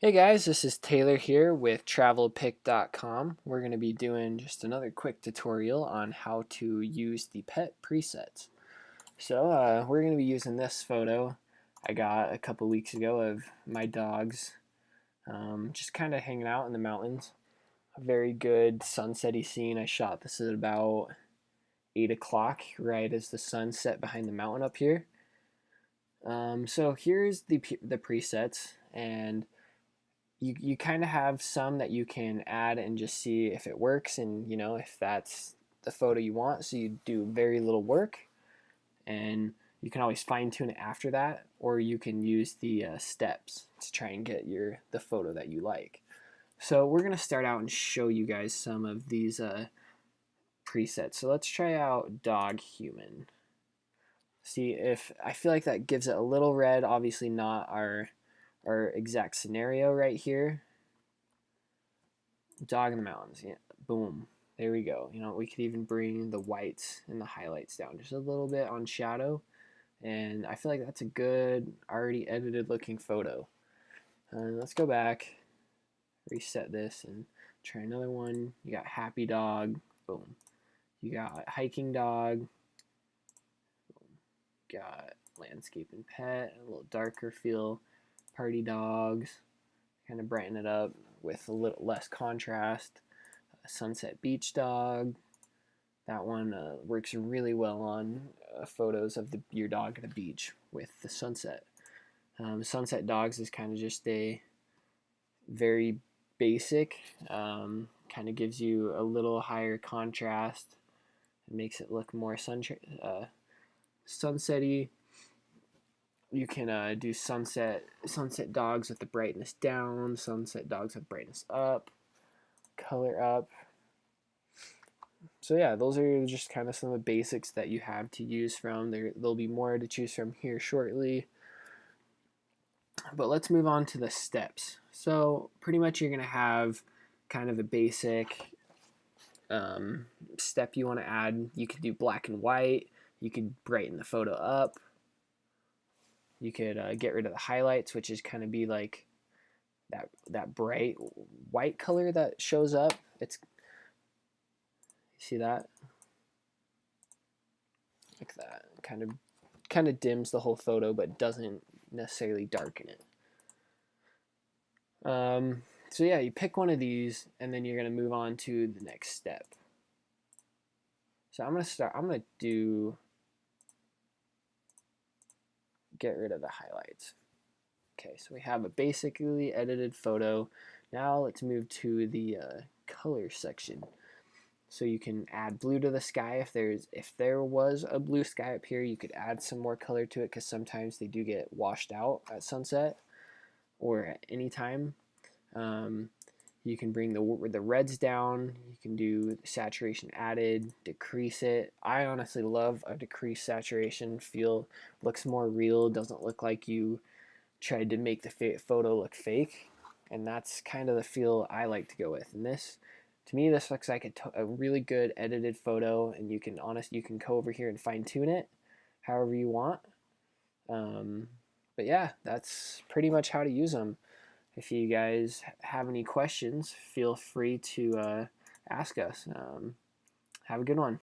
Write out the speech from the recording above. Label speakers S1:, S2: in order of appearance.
S1: Hey guys, this is Taylor here with TravelPic.com. We're going to be doing just another quick tutorial on how to use the pet presets. So we're going to be using this photo I got a couple weeks ago of my dogs just kind of hanging out in the mountains. A very good sunsetty scene. I shot this at about 8 o'clock, right as the sun set behind the mountain up here. So here's the presets, and you kind of have some that you can add and just see if it works, and if that's the photo you want. So you do very little work, and you can always fine tune it after that, or you can use the steps to try and get the photo that you like. So we're gonna start out and show you guys some of these presets. So let's try out dog human. See if I feel like that gives it a little red. Obviously not our exact scenario right here. Dog in the mountains. Yeah, boom. There we go. We could even bring the whites and the highlights down just a little bit on shadow, and I feel like that's a good, already edited looking photo. Let's go back, reset this, and try another one. You got happy dog. Boom. You got hiking dog. Boom. Got landscape and pet. A little darker feel. Party dogs. Kind of brighten it up with a little less contrast. Sunset beach dog. That one works really well on photos of your dog at the beach with the sunset. Sunset dogs is kind of just a very basic, kind of gives you a little higher contrast. It makes it look more sunsetty. You can do sunset dogs with the brightness down, sunset dogs with brightness up, color up. So yeah, those are just kind of some of the basics that you have to use from. There'll be more to choose from here shortly. But let's move on to the steps. So pretty much you're going to have kind of a basic step you want to add. You could do black and white. You could brighten the photo up. You could get rid of the highlights, which is kind of be like that bright white color that shows up. See that? Like that. Kind of dims the whole photo, but doesn't necessarily darken it. So yeah, you pick one of these, and then you're gonna move on to the next step. So I'm gonna do get rid of the highlights. Okay, so we have a basically edited photo. Now let's move to the color section. So you can add blue to the sky. If there was a blue sky up here, you could add some more color to it, because sometimes they do get washed out at sunset or at any time. You can bring the reds down. You can do saturation added, decrease it. I honestly love a decreased saturation feel. Looks more real. Doesn't look like you tried to make the photo look fake. And that's kind of the feel I like to go with. And to me, this looks like a really good edited photo. And you can go over here and fine tune it however you want. But yeah, that's pretty much how to use them. If you guys have any questions, feel free to ask us. Have a good one.